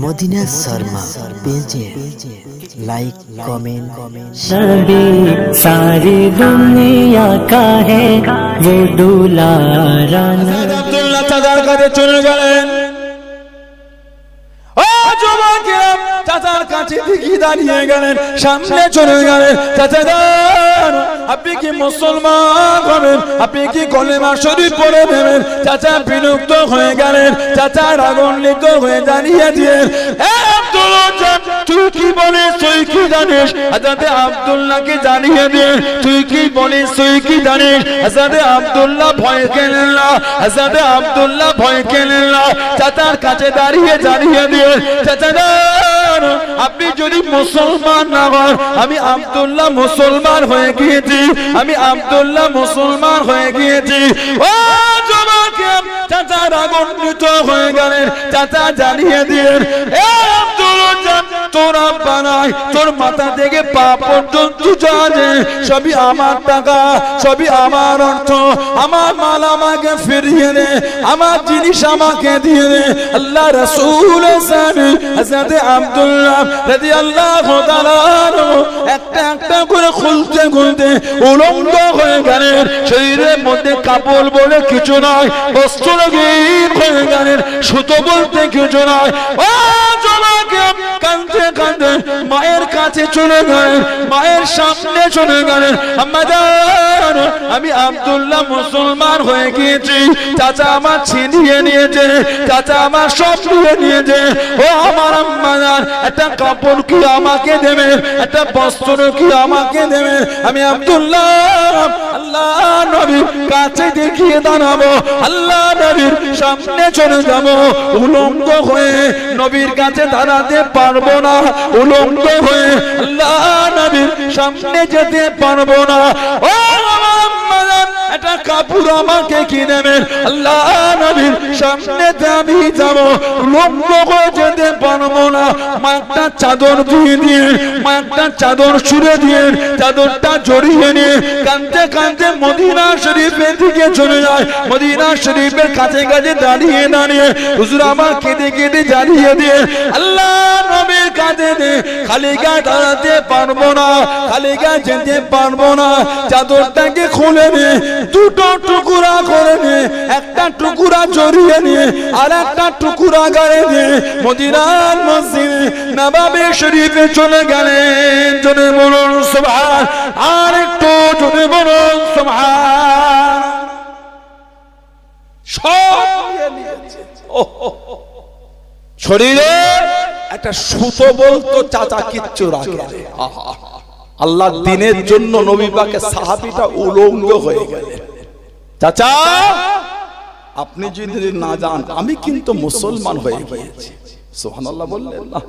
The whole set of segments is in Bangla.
মদিনা শর্মা পেজে लाइक कमेंट। नबी सारी दुनिया का है वो दुलारा। আব্দুল্লাহ চাচার কাছে চলে গেলেন। ও যুবকেরা, চাচার কাছে দিকে দাঁড়িয়ে গেলেন, সামনে চলে গেলেন। চাচা যান, আপনি কি মুসলমান হবেন? আপনি কি কলেমা শরীফ পড়ে নেবেন? চাচা বিরক্ত হয়ে গেলেন, চাচা রাগান্বিত হয়ে জানিয়ে দিলেন, আব্দুল্লাহ তুই কি বলিস, তুই কি জানিস? হযরতে আব্দুল্লাহকে জানিয়ে দে, তুই কি বলিস, তুই কি জানিস? হযরতে আব্দুল্লাহ ভয় পেলেন না, হযরতে আব্দুল্লাহ ভয় পেলেন না, চাচার কাছে দাঁড়িয়ে জানিয়ে দিয়ে, চাচা যান, আপনি যদি মুসলমান না হন, আমি আব্দুল্লাহ মুসলমান হয়ে গিয়েছি, আমি আব্দুল্লাহ মুসলমান হয়ে গিয়েছি। ও যুবকেরা, চাচা রাগান্বিত হয়ে গেলেন, চাচা জানিয়ে দিলেন, এ আব্দুল্লাহ, তোর আব্বা নাই, তোর মাথা থেকে পা পর্যন্ত যা আছে সবই আমার টাকা, সবই আমার অর্থ, আমার মাল আমাকে ফিরিয়ে দে, আমার জিনিস আমাকে দিয়ে দে। আল্লাহ রাসূল হযরতে আব্দুল্লাহ রাদিয়াল্লাহু তাআলা একটা একটা করে খুলতে খুলতে উলঙ্গ হয়ে গেলেন। শরীরের মধ্যে কাপড় বলে কিছু নাই, বস্ত্রহীন হয়ে গেলেন, সুতো বলতে কিছু নাই। ও যুবকেরা, কাঁদতে কাঁদতে মায়ের কাছে চলে গেলেন, মায়ের সামনে চলে গেলেন। আম্মা জান, আমি আব্দুল্লাহ মুসলমান হয়ে গিয়েছি, চাচা আমার ছিনিয়ে নিয়েছে, চাচা আমার সব নিয়ে নিয়েছে। ও আমার আম্মা জান, একটা কাপড় কি আমাকে দেবে, একটা বস্ত্র কি আমাকে দেবে? আমি আব্দুল্লাহ আল্লাহ নবীর কাছে দেখিয়ে দাঁড়াবো, আল্লাহ নবীর সামনে চলে যাব, উলঙ্গ হয়ে নবীর কাছে দাঁড়াতে পারবো না, উলঙ্গ হয়ে আল্লাহ নবীর সামনে যেতে পারবো না। ও আমার আম্মা জান, একটা কাপড় আমাকে কি দেবেন? আল্লাহ নবীর সামনে আমি যাব, উলঙ্গ হয়ে যেতে পারবো না। মা একটা চাদর দিয়ে দিয়ে, মা একটা চাদর ছুঁড়ে দিয়ে, চাদরটা জড়িয়ে নিয়ে কাঁদতে কাঁদতে মদিনা শরীফের দিকে চলে যায়। মদিনা শরীফের কাছে কাছে দাঁড়িয়ে দাঁড়িয়ে হুজুর আমার কেঁদে কেঁদে জানিয়ে দিয়ে, আল্লাহ নবীর কাছে দে, খালি গায়ে দাঁড়াতে পারবো না, খালি গায়ে যেতে পারবো না। চাদরটাকে খুলে নে, দুটো টুকরা করে নে, একটা টুকরা জড়িয়ে নিয়ে আর একটা টুকরা গায়ে দিয়ে মদিনার মসজিদে নববী শরীফে চলে গেলেন। জোরে বলুন সুবহান, আর একটু জোরে বলুন সুবহান। সব নিয়েছে, শরীরে একটা সুতো বলতো চাচা কিচ্ছু রাখে। আল্লাহ দিনের জন্য নবী পাকের সাহাবীটা উলঙ্গ হয়ে গেলেন। চাচা, আপনি যদি না যান, আমি কিন্তু মুসলমান হয়ে গিয়েছি। সুবহানাল্লাহ বললেন না?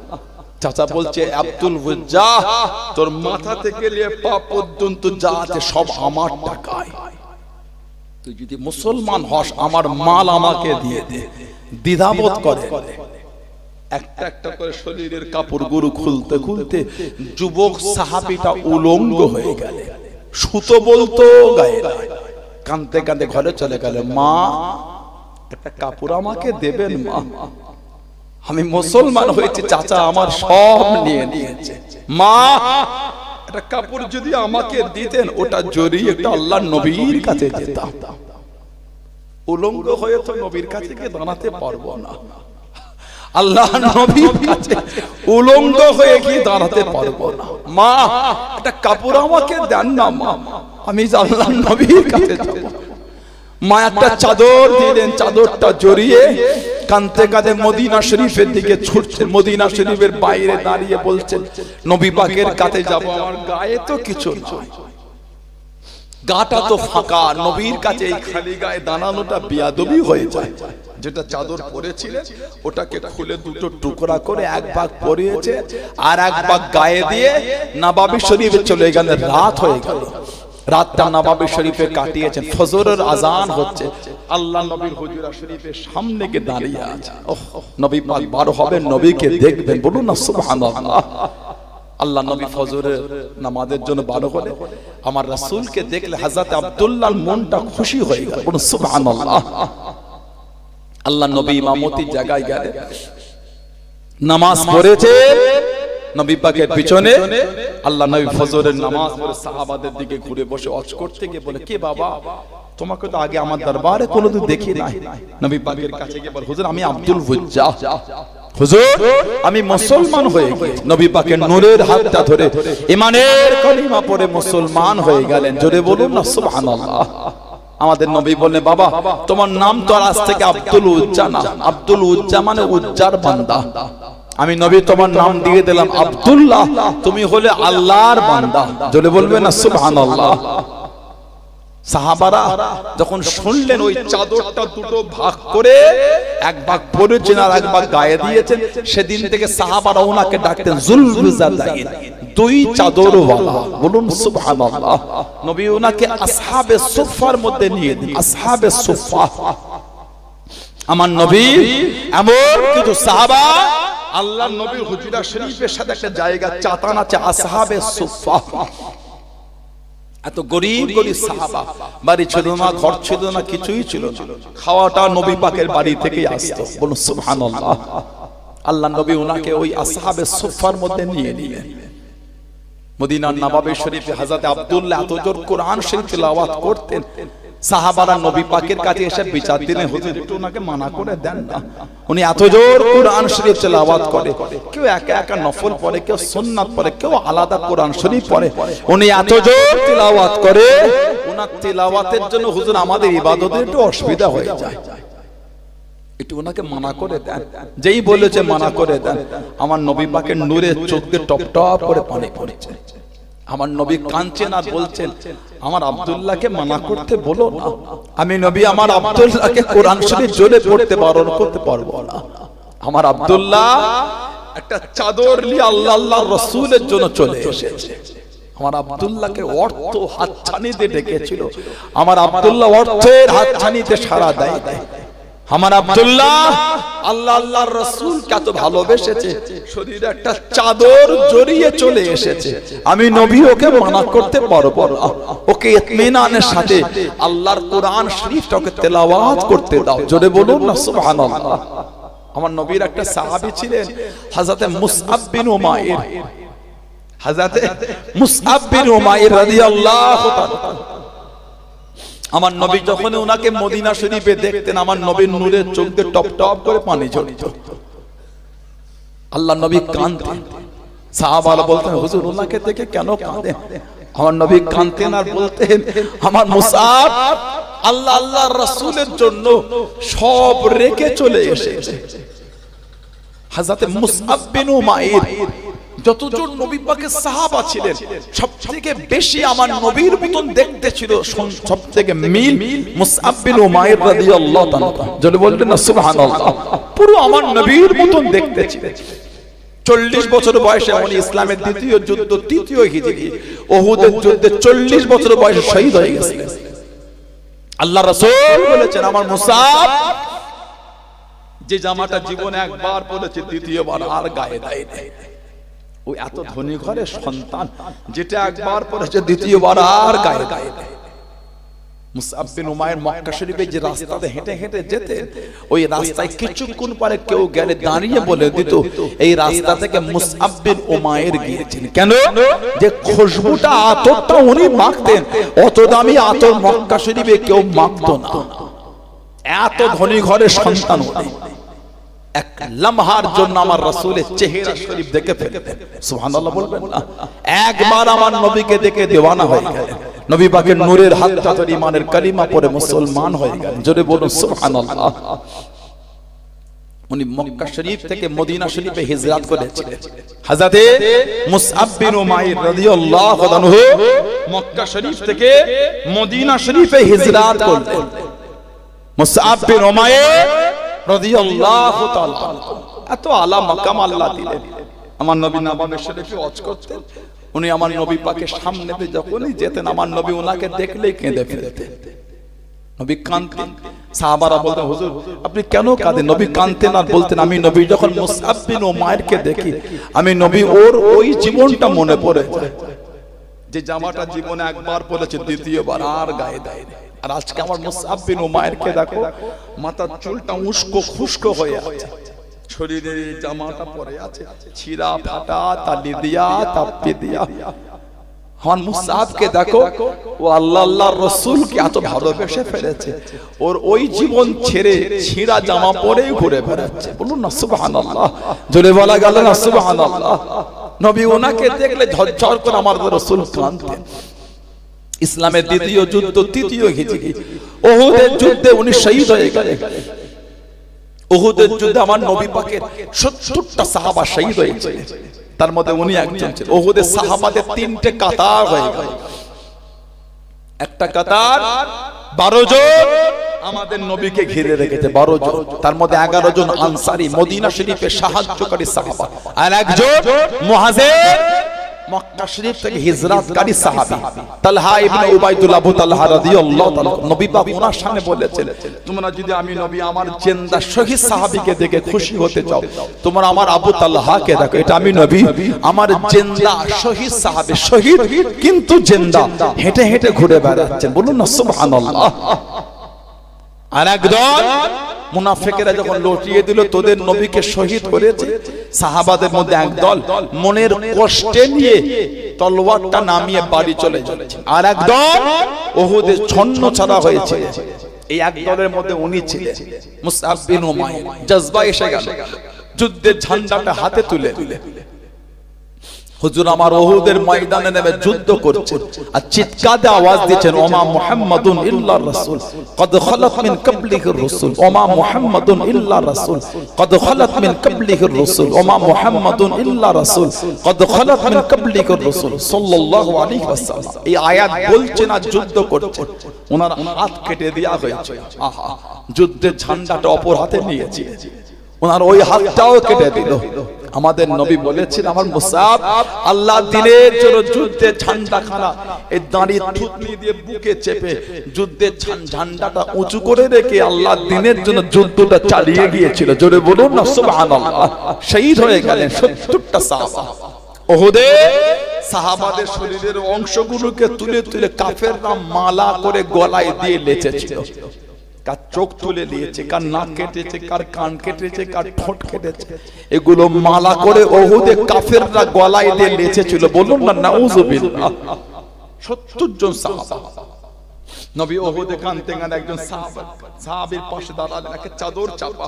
চাচা বলছে, আব্দুল ওয়াজ্জাহ, তোর মাথা থেকে নিয়ে পা পর্যন্ত যা আছে সব আমার টাকায়, তুই যদি মুসলমান হস আমার মাল আমাকে দিয়ে দে। দ্বিধাবোধ করে একটা একটা করে শরীরের কাপড়গুলো খুলতে খুলতে যুবক সাহাবীটা উলঙ্গ হয়ে গেল, সুতো বলতো গায়ে, কাঁদতে কাঁদতে ঘরে চলে গেল। মা, একটা কাপড় আমাকে দেবেন মা, আমি মুসলমান হয়েছি, চাচা আমার সব নিয়ে নিয়েছে। মা, একটা কাপড় যদি আমাকে দিতেন, ওটা জড়িয়ে একটা আল্লাহর নবীর কাছে যেতাম। উলঙ্গ হয়ে তো নবীর কাছে গিয়ে দাঁড়াতে পারবো না, আল্লাহ নবীর কাছে উলঙ্গ হয়ে গিয়ে দাঁড়াতে পারবো না। মা, একটা কাপড় আমাকে দেন না মা, আমি আল্লাহ নবীর কাছে যাব। মা একটা চাদর দিলেন, চাদরটা জড়িয়ে কাঁদতে কাঁদতে মদিনা শরীফের দিকে ছুটছেন। মদিনা শরীফের বাইরে দাঁড়িয়ে বলছেন, নবী পাকের কাছে যাব, আমার গায়ে তো কিছু নয়, গাটা তো ফাঁকা, নবীর কাছে এই খালি গায়ে দাঁড়ানোটা বিয়াদবি হয়ে যায়। যেটা চাদর পরেছিলেন ওটাকে খুলে দুটো টুকরা করে এক ভাগ পরিয়েছে আর এক ভাগ গায়ে দিয়ে নববী শরীফে চলে গেলেন। রাত হয়ে গেল, রাতটা নববী শরীফে কাটিয়েছেন। ফজরের আজান হচ্ছে, আল্লাহ নবীর হুজরা শরীফের সামনে গিয়ে দাঁড়িয়ে আছে। নবী পাক বার হবেন, নবীকে দেখবেন, বলুন না সুবহানাল্লাহ। আল্লাহ নবী ফজরের নামাজের জন্য বার হলে আমার রাসূলকে দেখলে হযরত আব্দুল্লাহর মনটা খুশি হয়ে গেল, বলুন সুবহানাল্লাহ। আল্লাহ নবী ইমামতির জায়গায় গেলেন, নামাজ পড়েছে নবী পাকের পিছনে। আল্লাহ নবী ফজরের নামাজ পড়ে সাহাবাদের দিকে ঘুরে বসে ওয়াজ করতে গিয়ে বলে, কে বাবা, তোমাকে তো আগে আমার দরবারে কোনোদিন দেখি নাই। নবী পাকের কাছে গিয়ে বলে, হুজুর আমি আব্দুল হুজ্জা, হুজুর আমি মুসলমান হয়ে গেছি। নবী পাকের নূরের হাতটা ধরে ঈমানের কালিমা পড়ে মুসলমান হয়ে গেলেন। জোরে বলুন না সুবহানাল্লাহ। আমাদের নবী বললেন, বাবা তোমার নাম তো আজ থেকে আব্দুল উজ্জা না, আব্দুল উজ্জা মানে উজ্জার বান্দা। আমি নবী তোমার নাম দিয়ে দিলাম আব্দুল্লাহ, তুমি হলে আল্লাহর বান্দা। জোরে বলবেন না সুবহানাল্লাহ। সাহাবারা যখন শুনলেন ওই চাদরটা দুটো ভাগ করে এক ভাগ পরেছেন আর এক ভাগ গায়ে দিয়েছেন, সেদিন থেকে সাহাবারা ওনাকে ডাকতেন যুলবিজাদাইন, দুই চাদর ওয়ালা। বলুন সুবহানাল্লাহ। নবী ওনাকে আসহাবে সুফার মধ্যে নিয়ে দিন, আসহাবে সুফা। আমার নবী এমন কিছু সাহাবা, আল্লাহর নবীর হুজরা শরীফের সাথে একটা জায়গা চাতান আছে, আসহাবে সুফা। এত গরিব গরিব সাহাবা, বাড়ি ছিল না, ঘর ছিল না, কিছুই ছিল না, খাওয়াটা নবী পাকের বাড়ি থেকেই আসতো। বলুন সুবহানাল্লাহ। আল্লাহ নবী ওনাকে ওই আসহাবে সুফার মধ্যে নিয়ে নিলেন। মদিনার নবাবী শরীফে হযরত আব্দুল্লাহ এত জোর কোরআন শরীফ তেলাওয়াত করতেন, সাহাবারা নবী পাকের কাছে এসে বিচার দিলেন, হুজুর একটু ওনাকে মানা করে দেন না, উনি এত জোর কোরআন শরীফ তেলাওয়াত করে, কেউ একা একা নফল পড়ে, কেউ সুন্নাত পড়ে, কেউ আলাদা কোরআন শরীফ পড়ে, উনি এত জোর তেলাওয়াত করে, ওনার তেলাওয়াতের জন্য হুজুর আমাদের ইবাদতের একটু অসুবিধা হয়ে যায়, একটু ওনাকে মানা করে দেন। যেই বলেছে মানা করে দেন, আমার নবী পাকের নূরের চোখ দিয়ে টপ টপ করে পানি পড়েছে। আমার নবী কাঁদছেন আর বলছেন, আমার আব্দুল্লাহকে মানা করতে বলো না, আমি নবী আমার আব্দুল্লাহকে কোরআন শরীফ জোরে পড়তে বারণ করতে পারবো না। আমার আব্দুল্লাহ একটা চাদর নিয়ে আল্লাহ আল্লাহর রাসূলের জন্য চলে এসেছে। আমার আব্দুল্লাহকে অর্থ হাতছানিতে ডেকেছিল, আমার আব্দুল্লাহ অর্থের হাতছানিতে সাড়া দেয়। আমার আব্দুল্লাহ আল্লাহ আল্লাহর রাসূল কত ভালোবেসেছে, শরীরে একটা চাদর জড়িয়ে চলে এসেছে, আমি নবী ওকে মানা করতে পারবো না, ওকে ইতমিনানের সাথে আল্লাহর কোরআন শরীফটাকে তেলাওয়াত করতে দাও। জোরে বলুন না সুবহানাল্লাহ। আমার নবীর একটা সাহাবী ছিলেন হযরত মুসআব বিন উমাইর, হযরত মুসআব বিন উমাইর রাদিয়াল্লাহু তাআলা। আমার নবী যখন ওনাকে মদিনা শরীফে দেখতেন, আমার নবীর নূরের চোখ দিয়ে টপ টপ করে পানি ঝরত। আল্লাহ নবী কাঁদতেন, সাহাবারা বলতেন, হুজুর ওনাকে দেখে কেন কাঁদেন? আমার নবী কাঁদতেন আর বলতেন, আমার মুসআব আল্লাহ আল্লাহর রাসূলের জন্য সব রেখে চলে এসেছে। হযরত মুসআব বিন উমাইর যতজন নবী পাকের সাহাবা ছিলেন, সবথেকে বেশি আমার নবীর মতন দেখতে ছিল, সবথেকে মিল মুসআব বিন উমাইর রাদিয়াল্লাহু তাআলা। যদি বলতেন না সুবহানাল্লাহ, পুরো আমার নবীর মতন দেখতে ছিলেন। 40 বছর বয়সে উনি ইসলামের দ্বিতীয় যুদ্ধ, তৃতীয় হিজরি উহুদের যুদ্ধে 40 বছর বয়সে শহীদ হয়ে গেছেন। আল্লাহ রাসূল বলেছেন, আমার মুসআব যে জামাটা জীবনে একবার পরেছে, দ্বিতীয়বার আর গায়ে দেয় না। ওই এত ধনী ঘরের সন্তান, যেটা একবার পরেছে দ্বিতীয়বার আর গায়ে দেয় না। মুসআব বিন উমাইর মক্কা শরীফে যে রাস্তাতে হেঁটে হেঁটে যেতেন, ওই রাস্তায় কিছুক্ষণ পরে কেউ গেলে দাঁড়িয়ে বলে দিত, এই রাস্তা থেকে মুসআব বিন উমাইর গিয়েছেন। কেন? যে খুশবুটা, আতরটা উনি মাখতেন, অত দামি আতর মক্কা শরীফে কেউ মাখতো না। এত ধনী ঘরের সন্তান উনি। এক লম্হার জন্য আমার রাসূলের চেহারা শরীফ দেখে ফেলতেন। সুবহানাল্লাহ বলবেন না? একবার আমার নবীকে দেখে দেওয়ানা হয়ে গেলেন, নবী পাকের নূরের হাতটা ধরে ঈমানের কালিমা পড়ে মুসলমান হয়ে গেলেন। জোরে বলুন সুবহানাল্লাহ। উনি মক্কা শরীফ থেকে মদিনা শরীফে হিজরত করেছিলেন। হযরত মুসআব বিন উমাইর রাদিয়াল্লাহু আনহু মক্কা শরীফ থেকে মদিনা শরীফে হিজরত করলেন। মুসআব বিন উমাইর রাদিয়াল্লাহু তাআলা এত আলা মাকাম আল্লাহ দিলেন। আমার নবী নববী শরীফে ওয়াজ করতেন, উনি আমার নবী পাকের সামনে দিয়ে যখনই যেতেন, আমার নবী ওনাকে দেখলেই কেঁদে ফেলতেন। নবী কাঁদতেন, সাহাবারা বলতেন, হুজুর আপনি কেন কাঁদেন? নবী কাঁদতেন আর বলতেন, আমি নবী যখন মুসআব বিন উমাইরকে দেখি, আমি নবী ওর ওই জীবনটা মনে পড়ে যায়, যে জামাটা জীবনে একবার পরেছে, দ্বিতীয়বার আর গায়ে দেয় না। আর আজকে আমার মুসআব বিন উমাইরকে দেখো, মাথার চুলটা উস্কো খুস্কো হয়ে আছে, শরীরের জামাটা পরে আছে ছিঁড়া ফাটা, তালি দিয়া তাপ্পি দিয়া। আমার মুসাফকে দেখো, ও আল্লাহ আল্লাহর রাসূলকে এত ভালোবেসে ফেলেছে, ওর ওই জীবন ছেড়ে ছিঁড়া জামা পরেই ঘুরে বেড়াচ্ছে। বলুন না সুবহানাল্লাহ, জোরে বলা গেল না সুবহানাল্লাহ। নবী ওনাকে দেখলে ঝরঝর করে আমার রাসূল কাঁদতেন। ইসলামের দ্বিতীয় যুদ্ধ, তৃতীয় হিজরি, উহুদের যুদ্ধে উনি শহীদ হয়ে গেলেন। উহুদের যুদ্ধে আমার নবী পাকের 70টা সাহাবা শহীদ হয়েছে, তার মধ্যে উনি একজন ছিলেন। উহুদের সাহাবাদের 3টে কাতার হয়ে গেল, একটা কাতার 12 জন আমাদের নবীকে ঘিরে রেখেছে, 12 জন, তার মধ্যে 11 জন আনসারী মদিনা শরীফের সাহায্যকারী সাহাবা, আর একজন মুহাজির মক্কা শরীফ থেকে হিজরতকারী সাহাবী তালহা ইবনে উবাইদুল্লাহ আবু তালহা রাদিয়াল্লাহু তাআলা। নবী পাক ওনার সামনে বলেছেন, তোমরা যদি আমি নবী আমার জিন্দা শহীদ সাহাবীকে দেখে খুশি হতে চাও, তোমরা আমার আবু তালহাকে দেখো। এটা আমি নবী আমার জিন্দা শহীদ সাহাবী, শহীদ কিন্তু জিন্দা, হেঁটে হেঁটে ঘুরে বেড়াচ্ছেন। বলুন না সুবহানাল্লাহ। আর একদল মুনাফিকেরা যখন লটিয়ে দিল তোদের নবীকে শহীদ করেছে, সাহাবাদের মধ্যে একদল মনের কষ্টে নিয়ে তলোয়ারটা নামিয়ে বাড়ি চলে যাচ্ছে, আর একদল উহুদে ছন্ন ছাড়া হয়েছে। এই একদলের মধ্যে উনি ছিলেন মুসআব বিন উমাইর। জজবা এসে গেল, যুদ্ধের ঝান্ডাটা হাতে তুলে হুজুর আমার উহুদের ময়দানে নেমে যুদ্ধ করছেন, আর চিৎকার দিয়ে আওয়াজ দিচ্ছেন, ওমা মুহাম্মাদুন ইল্লা রাসূল কদ খালাত মিন ক্বাবলিহির রাসূল, ওমা মুহাম্মাদুন ইল্লা রাসূল কদ খালাত মিন ক্বাবলিহির রাসূল, ওমা মুহাম্মাদুন ইল্লা রাসূল কদ খালাত মিন ক্বাবলিহির রাসূল সাল্লাল্লাহু আলাইহি ওয়াসাল্লাম। এই আয়াত বলছেন আর যুদ্ধ করছেন, ওনার হাত কেটে দেয়া হয়েছে। আহা, যুদ্ধের ঝান্ডাটা অপর হাতে নিয়েছে, ওনার ওই হাতটাও কেটে দিল। আমাদের নবী বলেছেন, আমার মুসাব আল্লাহ দিনের জন্য যুদ্ধের ঝান্ডাখানা এই দাঁড়িয়ে থুতনি দিয়ে বুকে চেপে যুদ্ধের ঝান্ডাটা উঁচু করে রেখে আল্লাহ দিনের জন্য যুদ্ধটা চালিয়ে গিয়েছিল। জোরে বলুন না সুবহানাল্লাহ। শহীদ হয়ে গেলেন 70টা সাহাবা। উহুদে সাহাবাদের শরীরের অংশগুলোকে তুলে তুলে কাফেররা মালা করে গলায় দিয়ে লেচেছিল। কার চোখ তুলে দিয়েছে, কার নাক কেটেছে, কার কান কেটেছে, কার ঠোঁট কেটেছে, এগুলো মালা করে উহুদে কাফেররা গলায় দিয়ে লেচেছিল। বলুন না নাউযুবিল্লাহ। 70 জন সাহাবা। নবী উহুদে কাঁদতে কাঁদতে একজন সাহাবীর পাশে দাঁড়ালেন, একে চাদর চাপা।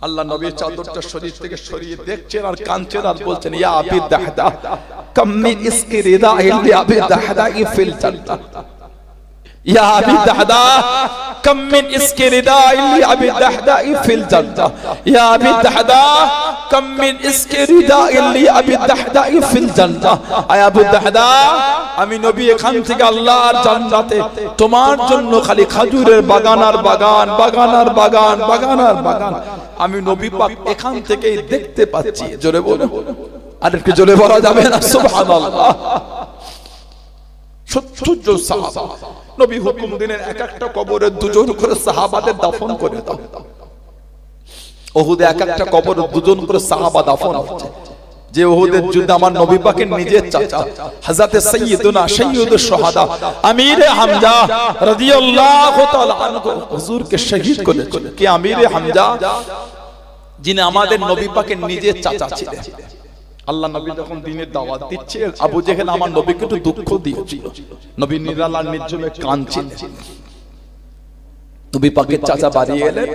আল্লাহ নবী চাদরটা শরীর থেকে সরিয়ে দেখছেন আর কাঁদছেন আর বলছেন, ইয়া আবি দাহদা কাম মিন ইসকি রিদা ইল্লি আবি দাহদা ফিল জান্নাহ। ইয়া আবি দাহদা কম মিন ইসকি রিদা ইল্লি আবি দাহদা ফিল জান্নাহ। ইয়া আবি দাহদা কম মিন ইসকি রিদা ইল্লি আবি দাহদা ফিল জান্নাহ। আয় আবু দাহদা, আমি নবী এখান থেকে আল্লাহর জান্নাতে তোমার জন্য খালি খেজুরের বাগান আর বাগান, বাগান আর বাগান, বাগান আর বাগান আমি নবী পাক এখান থেকেই দেখতে পাচ্ছি। জোরে বলো, আর একটু জোরে বলা যাবে না সুবহানাল্লাহ। 70 জন সাহাবা। নবী হুকুম দিলেন এক একটা কবরে 2 জন করে সাহাবাদের দাফন করে দাও। উহুদে এক একটা কবরে 2 জন করে সাহাবা দাফন হচ্ছে। যে উহুদের যুদ্ধে আমার নবী পাকের নিজের চাচা হযরত সাইয়্যিদুনা সাইয়্যিদুশ শুহাদা আমিরে হামজা রাদিয়াল্লাহু তাআলা আনহু হুজুরকে শহীদ করেছিল। কে আমিরে হামজা? যিনি আমাদের নবী পাকের নিজের চাচা ছিলেন। আল্লাহ নবী যখন দিনের দাওয়াত দিচ্ছে, আবু জেহেল আমার নবীকে একটু দুঃখ দিয়েছিল। নবী নিরালার নির্জনে কাঁদছিলেন। নবী পাকের চাচা বাড়ি এলেন,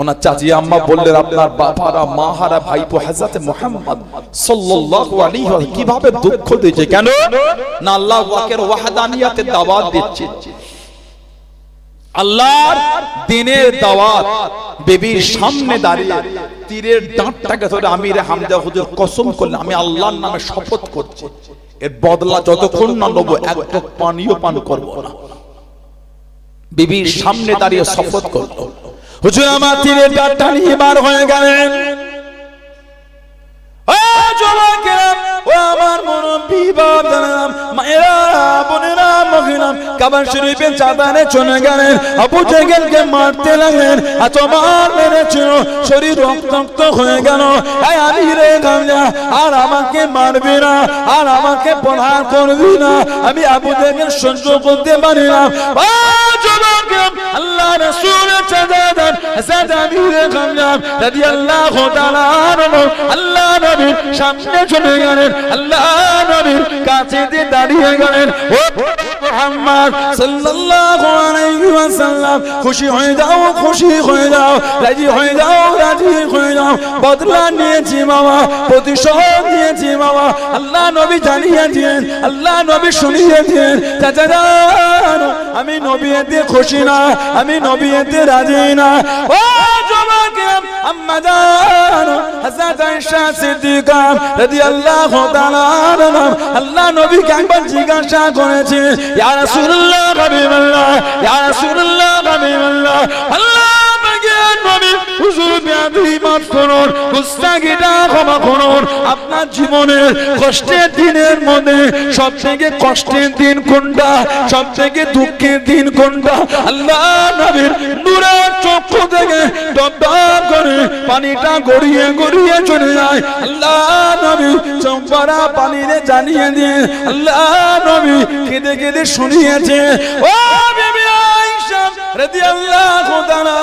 ওনার চাচি আম্মা বললেন, আপনার বাবারা মাহারা ভাইপো হযরত মুহাম্মদ সাল্লাল্লাহু আলাইহি ওয়াসাল্লাম কিভাবে দুঃখ দিয়েছে? কেন না আল্লাহ পাকের ওয়াহদানিয়াতের দাওয়াত দিচ্ছে, আল্লাহর দ্বীনের দাওয়াত। বেবির সামনে দাঁড়িয়ে তীরের দাঁতটাকে ধরে আমির হামজা হুজুর কসম করলেন, আমি আল্লাহর নামে শপথ করছি, এর বদলা যতক্ষণ না নেব এক ঢোক পানিও পান করব না। বিবির সামনে দাঁড়িয়ে শপথ করলো। হুজুর আমার তীরের দাঁতটা নিয়ে বার হয়ে গেলেন। ও যুবকেরা, ও আমার মুরব্বি বাবারা, মায়েরা, বোনেরা, মহিলা, কাবা শরীফের চাঁদানে চলে গেলেন, আবু জেহেলকে মারতে লাগলেন, এতবার মেরেছিল শরীর রক্তাক্ত হয়ে গেল। এই আমিরে গামজা আর আমাকে মারবি না, আর আমাকে প্রহার করবি না, আমি আবু জেহেল সহ্য করতে পারি না। আল্লাহ রাসূলের চাঁদাদান হযরত আমিরে গামজা রাদিয়াল্লাহু তাআলা আনহু আল্লাহ নবীর সামনে চলে গেলেন, আল্লাহ নবীর কাছে দাঁড়িয়ে গেলেন। ও মুহাম্মদ সাল্লাল্লাহু আলাইহি ওয়াসাল্লাম, খুশি হয়ে যাও, খুশি হয়ে যাও, রাজি হয়ে যাও, রাজি হয়ে যাও। বদলা নিয়েছি বাবা, প্রতিশোধ নিয়েছি বাবা। আল্লাহ নবী জানিয়ে দিয়েন, আল্লাহ নবী শুনিয়ে দিয়েন, চাচা জান আমি নবী এতে খুশি না, আমি নবী এতে রাজি না। ও জমাকে আম্মা জান হযরত আয়েশা সিদ্দিকা রাদিয়াল্লাহু তাআলা আনহা আল্লাহ নবীকে একবার জিজ্ঞাসা করেছে, ইয়া রাসূলুল্লাহ হাবিবাল্লাহ, ইয়া রাসূলুল্লাহ হাবিবাল্লাহ, আল্লাহ আমাকে নবী হুজুর বিয়াদি মাফ করুন, গুস্তাখিটা ক্ষমা করুন। আপনার জীবনের কষ্টের দিনের মধ্যে সবথেকে কষ্টের দিন কোনটা, সবথেকে দুঃখের দিন কোনটা? আল্লাহ নবীর নূরের চক্ষু থেকে টপ টপ করে পানিটা গড়িয়ে গড়িয়ে চলে যায়। আল্লাহ নবী চম্পারা পানিতে জানিয়ে দিয়ে আল্লাহ নবী কেঁদে কেঁদে শুনিয়েছে। ও বিবি আয়েশা রাদিয়াল্লাহু তাআলা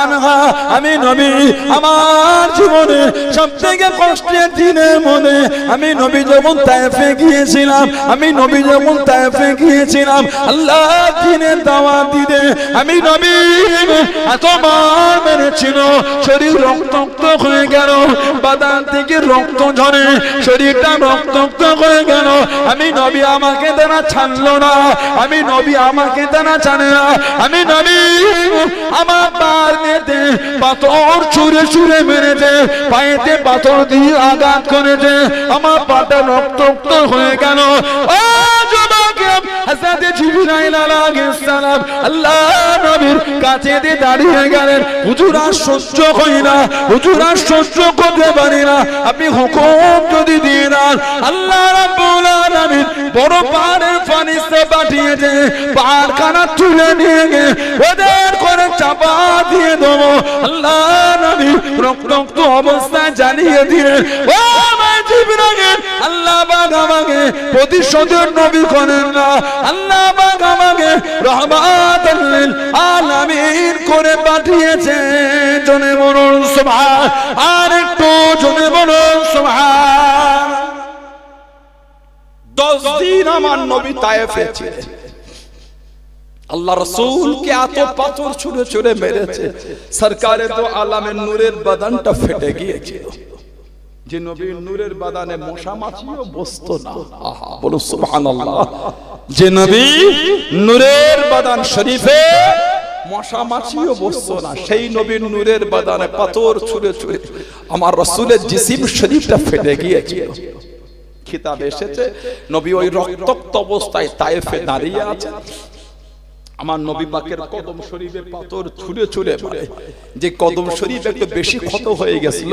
আনহা, আমি নবী আমার জীবনে সবথেকে কষ্টের দিনের মধ্যে আমি নবী যখন তায়েফে গিয়েছিলাম, আমি নবী যখন তায়েফে গিয়েছিলাম আল্লাহ দ্বীনের দাওয়াত দিতে, আমি নবী এতবার মেরেছিল শরীর রক্তাক্ত হয়ে গেল, বাদান থেকে রক্ত ঝরে শরীরটা রক্তাক্ত হয়ে গেল। আমি নবী আমাকে তারা ছাড়লো না, আমি নবী আমাকে তারা ছাড়ে না। আমি নবী আমার পার নিতে পাথর ছুঁড়ে ছুঁড়ে মেরেছে, পায়েতে পাথর দিয়ে আঘাত করেছে, আমার পাটা রক্তাক্ত হয়ে গেল। ও যুবক হযরত জিবরাইল আলাইহিস সালাম আল্লাহ নবীর কাছে দাঁড়িয়ে গেলেন, হুজুর আর সহ্য হয় না, হুজুর আর সহ্য করতে পারি না, আপনি হুকুম যদি দিয়ে দেন। আল্লাহ রাব্বুল আলামিন বড় পাহাড়ের ফেরেশতা পাঠিয়েছে, পাহাড়খানা তুলে নিয়ে গিয়ে ওদের করে চাপা দিয়ে দেবো। আল্লাহ নবী রক্তাক্ত অবস্থায় জানিয়ে দিলেন, ও আমার জিবরাইল আল্লাহ পাক আমাকে প্রতিশোধের নবী করেন না, আল্লাহ পাক আমাকে রহমাতুল লিল আলামিন করে পাঠিয়েছে। জনে বলুন সুবহান, আর একটু জনে বলুন সুবহান। 10 দিন আমার নবী তায়েফে ছিলেন, আল্লাহ রাসূলকে এত পাথর ছুঁড়ে ছুঁড়ে মেরেছে, সরকারে তো আলামের নূরের বাদানটা ফেটে গিয়েছিল। যে নবীর নূরের বাদানে মশা মাছিও বসতো না, আহা বলো সুবহানাল্লাহ। যে নবী নূরের বাদান শরীফে মশা মাছিও বসতো না, সেই নবীর নূরের বাদানে পাথর ছুঁড়ে ছুঁড়ে আমার রাসূলের জিসিম শরীফটা ফেটে গিয়েছিল। কিতাবে এসেছে নবী ওই রক্তাক্ত অবস্থায় তায়েফে দাঁড়িয়ে আছেন, আমার নবী পাকের কদম শরীফে পাথর ছুঁড়ে ছুঁড়ে মারে। যে কদম শরীফ একটু বেশি ক্ষত হয়ে গেছিল,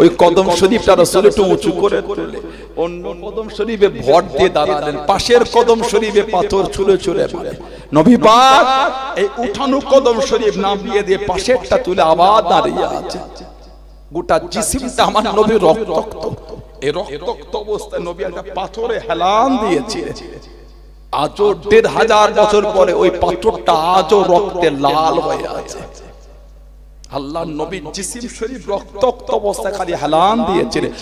ওই কদম শরীফটা রাসূল একটু উঁচু করে তুলে অন্য কদম শরীফে ভর দিয়ে দাঁড়ালেন, পাশের কদম শরীফে পাথর ছুঁড়ে ছুঁড়ে মারে। নবী পাক এই উঠানো কদম শরীফ নামিয়ে দিয়ে পাশেরটা তুলে আবার দাঁড়িয়ে আছে। গোটা জিসিমটা আমার নবীর রক্তাক্ত, এই রক্তাক্ত অবস্থায় নবী একটা পাথরে হেলান দিয়েছিলেন। আজও ১৫০০ বছর পরে ওই পাথরটা আজও রক্তে লাল হয়ে আছে। আল্লাহ নবীর জিসিম শরীফ রক্তাক্ত অবস্থায় খালি হেলান দিয়েছিলেন,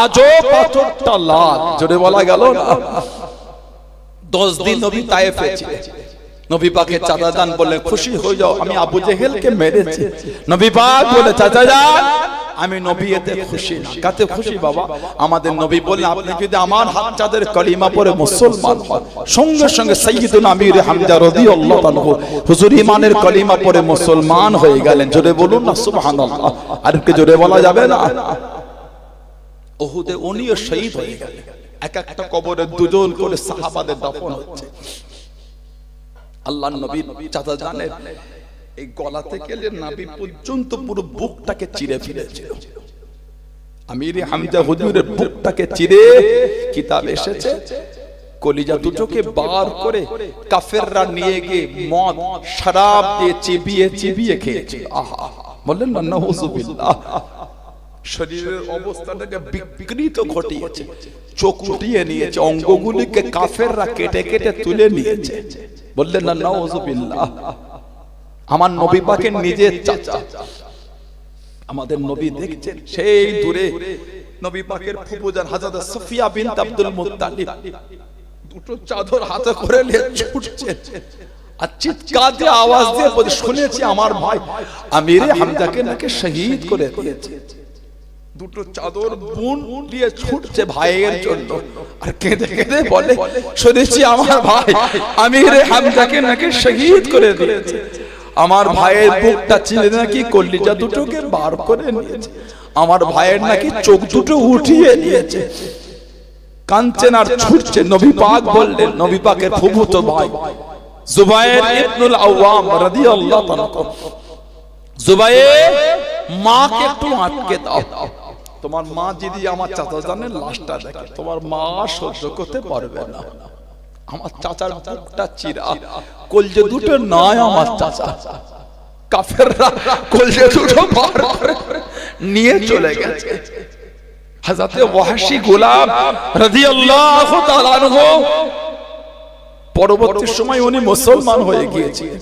আজও পাথরটা লাল। জোরে বলা গেল না। 10 দিন নবী তায়েফে ছিলেন। নবী পাকের চাচা যান বললেন, খুশি হয়ে যাও, আমি আবু জেহেলকে মেরেছি। নবী পাক বলে, চাচা যান আমি নবী এতে খুশি না। কাতে খুশি বাবা? আমাদের নবী বললেন, আপনি যদি আমার হাত চাঁদের কলিমা পড়ে মুসলমান হন, সঙ্গে সঙ্গে সাইয়্যিদুনা আমির হামজা রাদিয়াল্লাহু আনহু হুজুর ঈমানের কলিমা পড়ে মুসলমান হয়ে গেলেন। জোরে বলুন না সুবহানাল্লাহ। আর কি জোরে বলা যাবে না? উহুদে উনিও শহীদ হয়ে গেলেন। এক একটা কবরে দুজন করে সাহাবাদের দাফন হচ্ছে। আল্লাহর নবী চাচা জানেন এই গলা থেকে নাভি পর্যন্ত পুরো বুকটাকে চিরে ফেলেছিল। আমির হামজা হুজুরের বুকটাকে চিরে, কিতাব এসেছে কলিজা দুটোকে বার করে কাফেররা নিয়ে গিয়ে মদ শরাব দিয়ে চিবিয়ে চিবিয়ে খেয়েছে। আহা, বললেন না নাউযুবিল্লাহ। শরীরের অবস্থাটাকে বিকৃত ঘটিয়েছে, চোখ উঠিয়ে নিয়েছে, অঙ্গগুলিকে কাফেররা কেটে কেটে তুলে নিয়েছে। বললেন না নাউযুবিল্লাহ। আমার নবী পাকের নিজের চাচা, আমাদের নবী দেখছেন সেই দূরে নবী পাকের ফুফুজান হযরত সাফিয়া বিনত আব্দুল মুত্তালিব দুটো চাদর হাতে করে নিয়ে ছুটছেন আর চিৎকার দিয়ে আওয়াজ দিয়ে বলে, শুনেছি আমার ভাই আমিরে হামজাকে নাকি শহীদ করে দিয়েছে। দুটো চাদর বুন দিয়ে ছুটছে ভাইয়ের জন্য আর কেঁদে কেঁদে বলে, শুনেছি আমার ভাই আমিরে হামজাকে নাকি শহীদ করে দিয়েছে। আমার ভাইয়ের বুকটা চিনে নাকি কলিজা দুটোকে বার করে নিয়েছে, আমার ভাইয়ের নাকি চোখ দুটো উঠিয়ে নিয়েছে। কাঁদছেন আর ছুটছে। নবী পাক বললেন, নবী পাকের ফুফুতো ভাই জুবায়ের ইবনুল আওয়াম রাদিয়াল্লাহু তাআলা, জুবায়ের মাকে একটু আটকে দাও, তোমার মা যদি আমার চাচা জানের লাশটা দেখে তোমার মা সহ্য করতে পারবে না। আমার চাচার বুকটা চিরা, কলজে দুটো নয় আমার চাচা, কাফেররা কলজে দুটো বার করে নিয়ে চলে গেছে। হযরত ওয়াহশী গোলাম রাদিয়াল্লাহু তাআলা আনহু পরবর্তী সময় উনি মুসলমান হয়ে গিয়েছিলেন।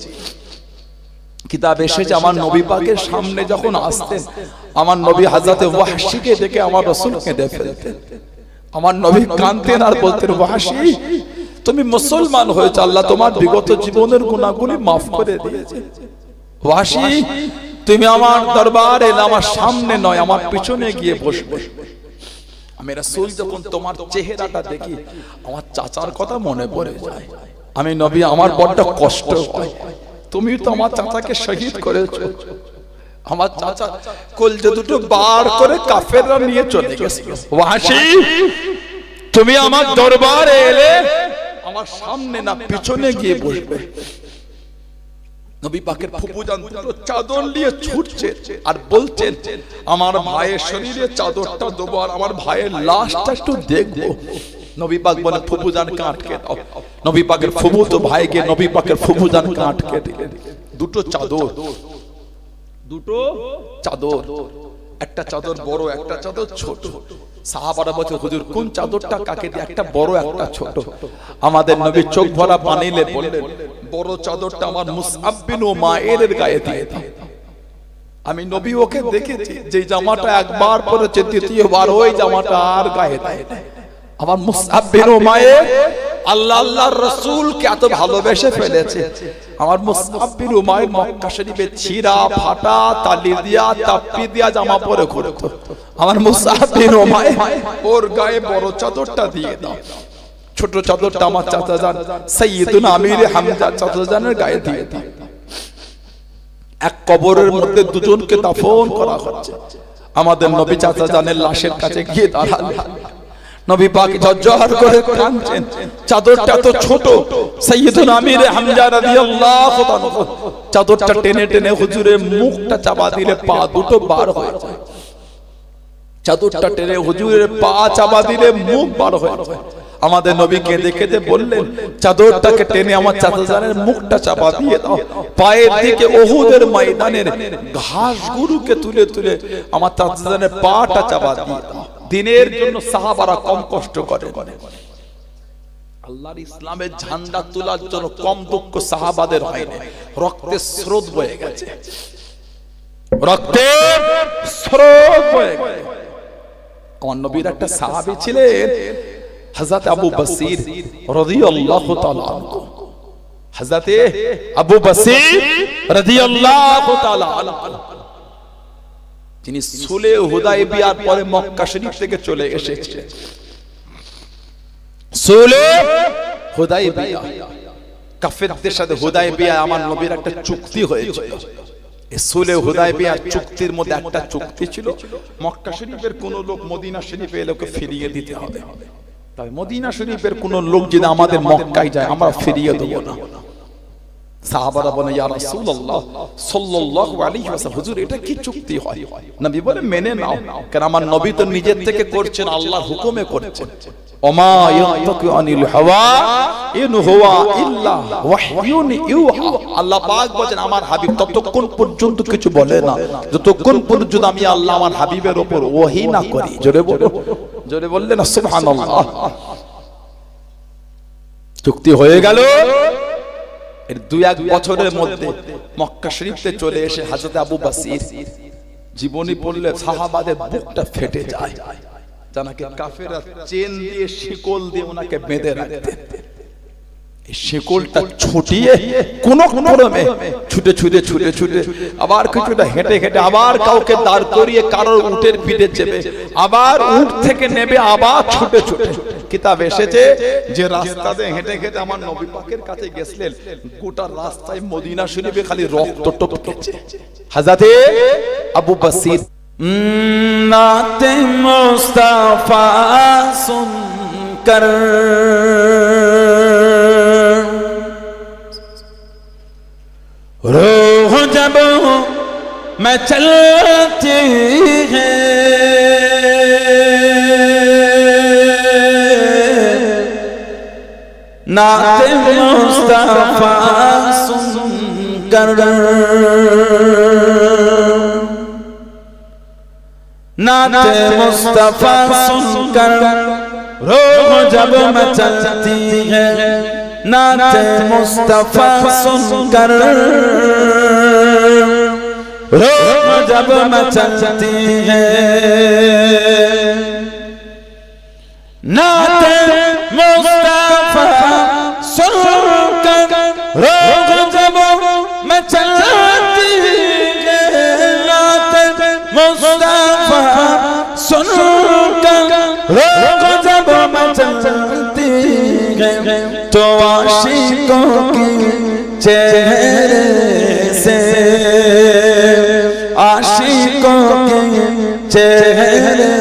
কিতাব এসেছে আমার নবী পাকের সামনে যখন আসতেন আমার নবী হযরত ওয়াহশীকে দেখে আমার রাসূল কেঁদে ফেলতেন। আমার নবী কাঁদতেন আর বলতেন, ওয়াহশী তুমি মুসলমান হয়েছো, আল্লাহ তোমার বিগত জীবনের গুনাহগুলি মাফ করে দিয়েছে। ওয়াহশী তুমি আমার দরবারে এলে আমার সামনে নয় আমার পিছনে গিয়ে বসবে। আমি রাসূল যখন তোমার চেহারাটা দেখি আমার চাচার কথা মনে পড়ে যায়। আমি নবী আমার বড় কষ্ট হয়, তুমি তো আমার চাচাকে শহীদ করেছো। আমার চাচা কলজে দুটো বার করে কাফেররা নিয়ে চলে গেছে। ওয়াহশী তুমি আমার দরবারে এলে আমার সামনে না পিছনে গিয়ে বসবে। নবী পাকের ফুফুজান দুটো চাদর নিয়ে ছুটছে আর বলছেন, আমার ভাইয়ের শরীরে চাদরটা দেবো আর আমার ভাইয়ের লাশটা একটু দেখবো। নবী পাক বলে, ফুফুজানকে আটকে দাও। নবী পাকের ফুফুতো ভাইকে নবী পাকের ফুফুজানকে আটকে দিলেন। দুটো চাদর, দুটো চাদর, একটা চাদর বড় একটা চাদর ছোট। সাহাবারা বলছে, হুজুর কোন চাদরটা কাকে দিয়ে, একটা বড় একটা ছোট। আমাদের নবী চোখ ভরা পানি নিয়ে বললেন, বড় চাদরটা আমার মুসআব বিন উমাইরের গায়ে দিয়ে দাও। আমি নবী ওকে দেখেছি যে জামাটা একবার পরেছে দ্বিতীয়বার ওই জামাটা আর গায়ে দেয় না। আমার মুসআব বিন উমাইর আল্লাহ আল্লাহর রাসূলকে এত ভালোবেসে ফেলেছে। আমার মুসআব বিন উমাইর মক্কা শরীফে ছিঁড়া ফাটা তালি দিয়া তাপ্পি দিয়া জামা পরে ঘুরতো। আমার মুসআব বিন উমাইর ওর গায়ে বড় চাদরটা দিয়ে দাও, ছোট চাদরটা আমার চাচা জান সাইয়্যিদুনা আমিরে হামজা চাচা জানের গায়ে দিয়ে দাও। এক কবরের মধ্যে দুজনকে দাফন করা হচ্ছে। আমাদের নবী চাচা জানের লাশের কাছে গিয়ে দাঁড়ালেন। নবী পাক ঝরঝর করে কাঁদছেন, চাদরটা তো ছোট। সাইয়্যিদুনা আমিরে হামজা রাদিয়াল্লাহু তাআলা চাদরটা টেনে টেনে হুজুরের মুখটা চাপা দিলে পা দুটো বার হয়ে যায়। চাদরটা টেনে হুজুরের পা চাপা দিলে মুখ বার হয়ে যায়। আমাদের নবী কেঁদে কেঁদে বললেন, চাদরটাকে টেনে আমার চাচাজানের মুখটা চাপা দিয়ে দাও। পায়ের দিকে উহুদের ময়দানের ঘাসগুলোকে তুলে তুলে আমার চাচাজানের পাটা চাপা দিয়ে দাও। দিনের জন্য সাহাবারা কম কষ্ট করে, আল্লাহর ইসলামের ঝান্ডা তোলার জন্য কম দুঃখ সাহাবাদের হয়নি। রক্তের স্রোত বয়ে গেছে, রক্তের স্রোত বয়ে গেছে। আমার নবীর একটা সাহাবী ছিলেন হযরত আবু বসির রাদিয়াল্লাহু তাআলা আনহু। হযরত আবু বসির রাদিয়াল্লাহু তাআলা আনহু তিনি সুলহ হুদায়বিয়ার পরে মক্কা শরীফ থেকে চলে এসেছিলেন। সুলহ হুদায়বিয়া কাফেরদের সাথে হুদায়বিয়া আমার নবীর একটা চুক্তি হয়েছিল। এই সুলহ হুদায়বিয়ার চুক্তির মধ্যে একটা চুক্তি ছিল, মক্কা শরীফের কোন লোক মদিনা শরীফে এলোকে ফিরিয়ে দিতে হবে। তবে মদিনা শরীফের কোন লোক যদি আমাদের মক্কায় যায় আমরা ফিরিয়ে দেব না। সাহাবারা বলে ইয়া রাসূলুল্লাহ সাল্লাল্লাহু আলাইহি ওয়াসাল্লাম, হুজুর এটা কি চুক্তি হয়? নবী বলে মেনে নাও, কারণ আমার নবী তো নিজের থেকে করছেন, আল্লাহর হুকুমে করছেন। ওমা ইয়ানতাকু আনিল হাওয়া ইন হুয়া ইল্লা ওয়াহয়ুন ইউহা। আল্লাহ পাক বলেন আমার হাবিব ততক্ষণ পর্যন্ত কিছু বলে না যতক্ষণ পর্যন্ত আমি আল্লাহ আমার হাবিবের উপর ওহী না করি। জোরে বলো, জোরে বললেন না সুবহানাল্লাহ। চুক্তি হয়ে গেল। এর 2-1 বছরের মধ্যে মক্কা শরীফে চলে এসে হযরত আবু বসির জীবনী পড়লে সাহাবাদের বুকটা ফেটে যায়। জানাকে কাফেররা চেন দিয়ে শিকল দিয়ে ওনাকে বেঁধে রাখতে, এই শিকলটা ছুটিয়ে কোন ক্রমে ছুটে ছুটে ছুটে ছুটে আবার কিছুটা হেঁটে হেঁটে আবার কাউকে দাঁড় করিয়ে কারোর উটের পিঠে চেপে আবার উট থেকে নেবে আবার ছুটে ছুটে। কিতাব এসেছে যে রাস্তাতে হেঁটে হেঁটে আমার নবী পাকের কাছে গেছিলেন, গোটা রাস্তায় মদিনা শরীফে খালি রক্ত টপকেছে। হযরতে আবু বসির নাতে মুস্তাফা সুনকর रूह जब मैं चलती है नाते मुस्तफा सुनकर, नाते मुस्तफा सुनकर रूह जब मैं चलती है, नाते मुस्तफा सुनकर रूह जब मैं चलती है, नाते मुस्तफा सुनकर रूह जब मैं चलती है, नाते मुस्तफा सुनकर रूह जब मैं चलती है, तो आशिकों के चेहरे से, आशिकों के चेहरे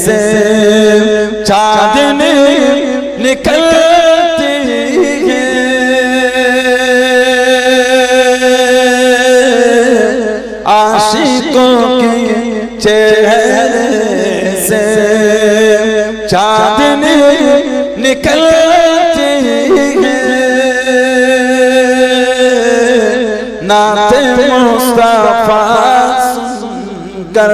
से चांदनी निकलती है, आशिकों के चेहरे से चांदनी निकलती है, नाते मुस्तफा सुनकर।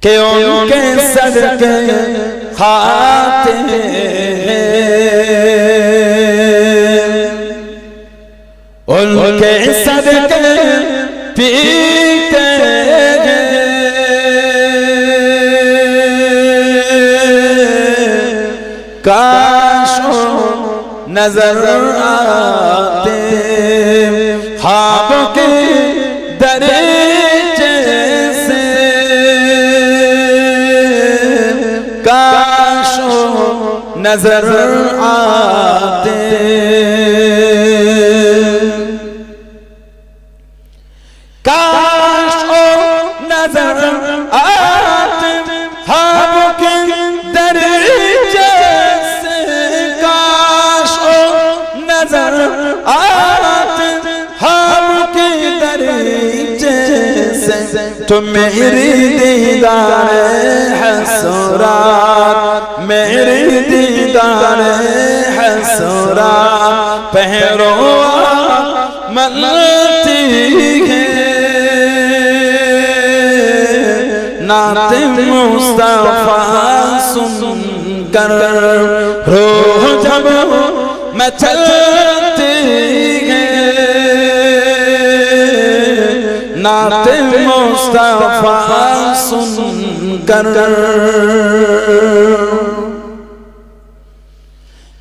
के उनके सदके खाते उनके सदके पीते काश नजर आते ख्वाब के दरीचे से, काश नजर आते काश नजर आते ख्वाब के दरीचे से, काश नजर आते ख्वाब के दरीचे से, तो मेरी दीदार हसरात, मेरी दीदार हसरात पहरो मलती है, नाते मुस्तफा सुनकर रूह जब मैं चलती है, नाते मुस्तफा सुनकर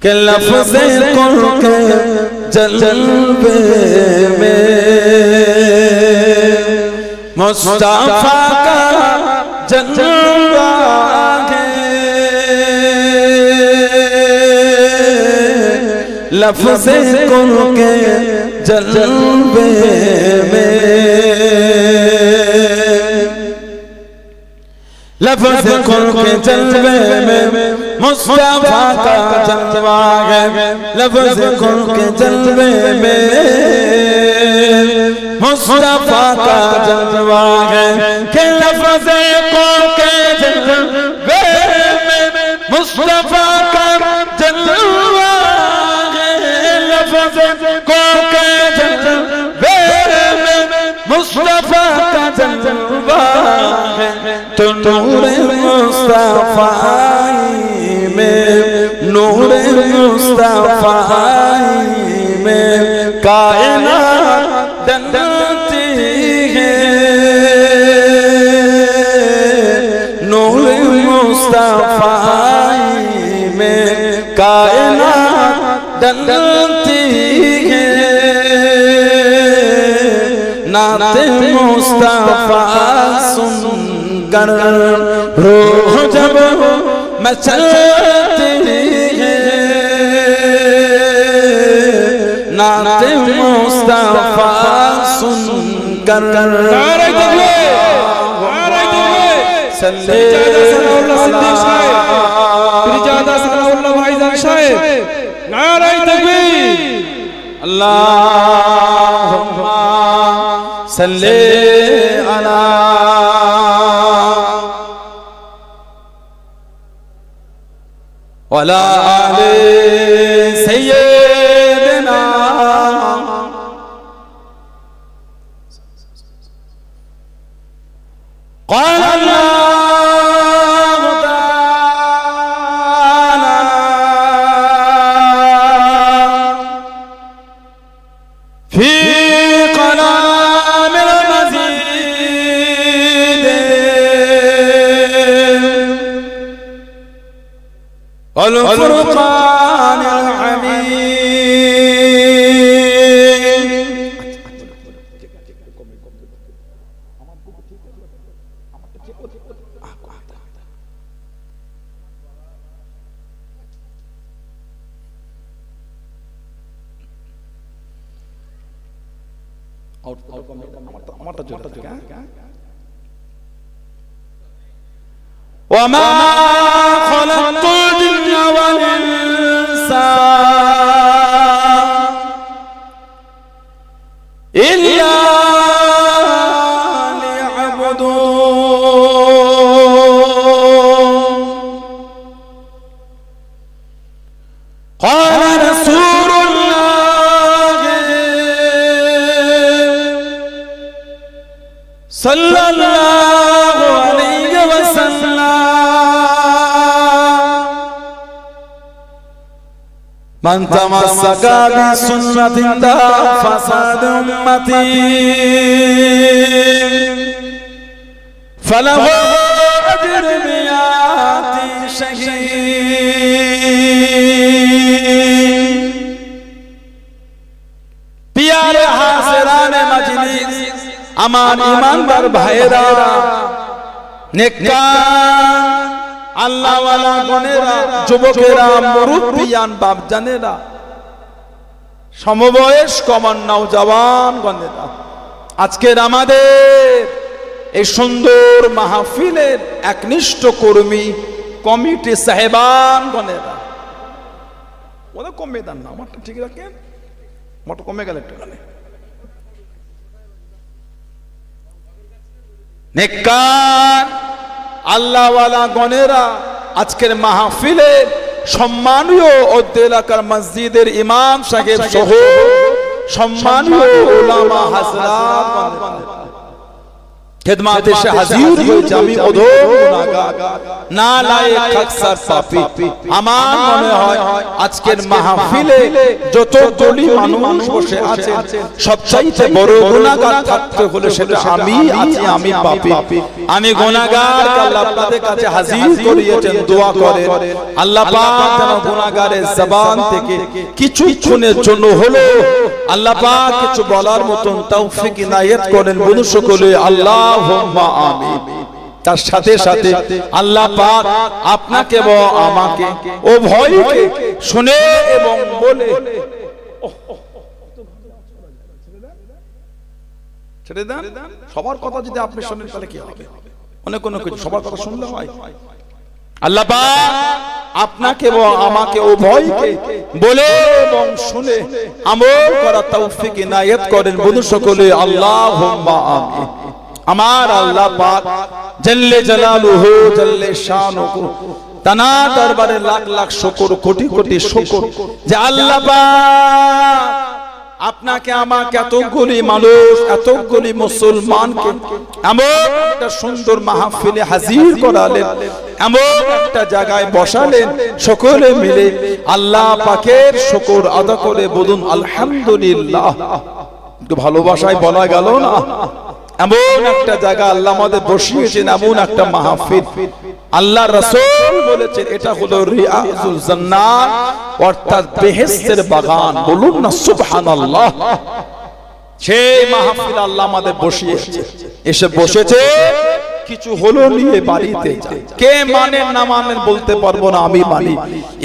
के लफ्ज़े कुल के जलवे में मुस्तफा का जलवा है, लफ्ज़े कुल के जलवे में लफ्ज़ कुल के जलवे में मुस्तफा का जलवा है, लफ्ज़ कुल के जलवे में मुस्तफा का जलवा है, कि लफ्ज़ कुल के जलवे में मुस्तफा का जलवा है, लफ्ज़ कुल के जलवे में मुस्तफा का जलवा है। तो नूरे मुस्तफाई में, नूरे मुस्तफाई में कायनात डलती है, नूरे मुस्तफाई में कायनात डलती है। नाते मुस्तफा सुनकर रूह जब मचलती है, नाते मुस्तफा सुनकर अल्लाहुम्मा सल्ले अला वला आले सय्यदना क़ाल अल्लाहु तआला फी कलामिल मजीद वल फुरक़ानिल हमीद। वमा खलक़तुल जिन्ना वल इंसा इल्ला लियअबुदून। क़ाल रसूलुल्लाह सल्लल्लाहु अलैहि वसल्लम मन तमस्सका बिसुन्नतिन दाफ़ा फ़साद उम्मती फलहु अज्र मियाति शहीद। प्यारे हाज़िराने मजलिस, আমার ঈমানদার ভাইরা, নেককার আল্লাহওয়ালা গণেরা, যুবকেরা, মুরব্বিয়ান বাপজানেরা, সমবয়স্ক আমার নওজওয়ান গণেরা, আজকের আমাদের এই সুন্দর মাহফিলের একনিষ্ঠ কর্মী কমিটি সাহেবান গণেরা, ওরা কমে দেন না, আমারটা ঠিক রাখেন, মোট কমে গেল একটু গানে। নেককার আল্লাহওয়ালা গণেরা, আজকের মাহফিলে সম্মানীয় অদ্য এলাকার মসজিদের ইমাম সাহেব সহ সম্মানীয় উলামা হাজরাত খেদমাতে এসে হাজির হয়েছে। আমি অধম গুনাহগার, নালায়েক আকসার পাপী। আমার মনে হয় আজকের মাহফিলে যত গলি মানুষ বসে আছে সবচাইতে বড় গুনাহগার থাকতে হলে সেটা আমি আছি, আমি পাপী, আমি গুনাহগার। আল্লাহ আপনাদের কাছে হাজির করিয়েছেন, দোয়া করেন আল্লাহ পাক যেন গুনাহগারের জবান থেকে কিছুক্ষণের জন্য হলো আল্লাহ পাক কিছু বলার মতন তৌফিক ইনায়েত করেন। বলুন সকলে আল্লাহুম্মা আমিন। তার সাথে সাথে আল্লাহ পাক আপনাকে ও আমাকে ও ভয়কে শুনে এবং বলে ছেড়ে দেন। সবার কথা যদি আপনি শুনেন তাহলে কি হবে? অনেক অনেক কিছু সবার কথা শুনলে হয়? আল্লাহ পাক আপনাকে এবং আমাকে উভয়কে বলে এবং শুনে আমল করার তৌফিক ইনায়াত করেন। বলুন সকলে আল্লাহুম্মা আমিন। আমার আল্লাহ পাক জাল্লে জালালুহু জাল্লে শানুহু তানা দরবারে লাখ লাখ শুকর, কোটি কোটি শুকর যে আল্লাহ পাক আপনাকে আমাকে এতগুলি মানুষ, এতগুলি মুসলমানকে এমন একটা সুন্দর মাহফিলে হাজির করালেন, এমন একটা জায়গায় বসালেন, সকলে মিলে আল্লাহ পাকের শুকর আদা করে বলুন আলহামদুলিল্লাহ। একটু ভালোবাসায় বলা গেল না? এমন একটা জায়গা আল্লাহ আমাদের বসিয়েছেন, এমন একটা মাহফিল। আল্লাহ রাসূল বলেছেন এটা হলো রিয়াজুল জান্নাত, অর্থাৎ বেহেশতের বাগান। বলুন না সুবহানাল্লাহ। সেই মাহফিল আল্লাহ আমাদের বসিয়েছে, এসে বসেছে কিছু হলো নিয়ে বাড়িতে যায়। কে মানে না মানে বলতে পারবো না, আমি মানি।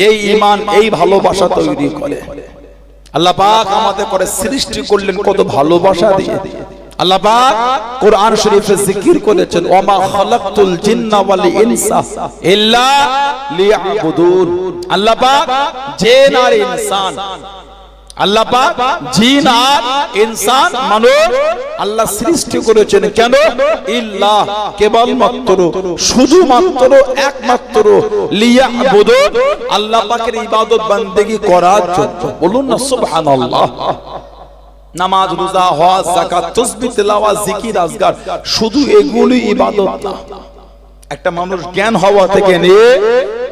এই ঈমান, এই ভালোবাসা তৈরি করে আল্লাহ পাক আমাদের করে সৃষ্টি করলেন কত ভালোবাসা দিয়ে। আল্লাহ পাক কোরআন শরীফে জিকির করেছেন ওমা খালাকতুল জিন্না ওয়াল ইনসা ইল্লা লিয়াবুদুন। আল্লাহ পাক জিন আর ইনসান, আল্লাহ পাক জিন আর ইনসান মানুষ আল্লাহ সৃষ্টি করেছেন কেন? ইল্লা কেবলমাত্র, শুধুমাত্র, একমাত্র লিয়াবুদুন, আল্লাহ পাকের ইবাদত বান্দেগি করার জন্য। বলুন না সুবহানাল্লাহ। নামাজ, রোজা, হজ, যাকাত, তাসবিহ, তিলাওয়াত, জিকির, আজকার, শুধু এগুলি ইবাদত না। একটা মানুষ জ্ঞান হওয়া থেকে নিয়ে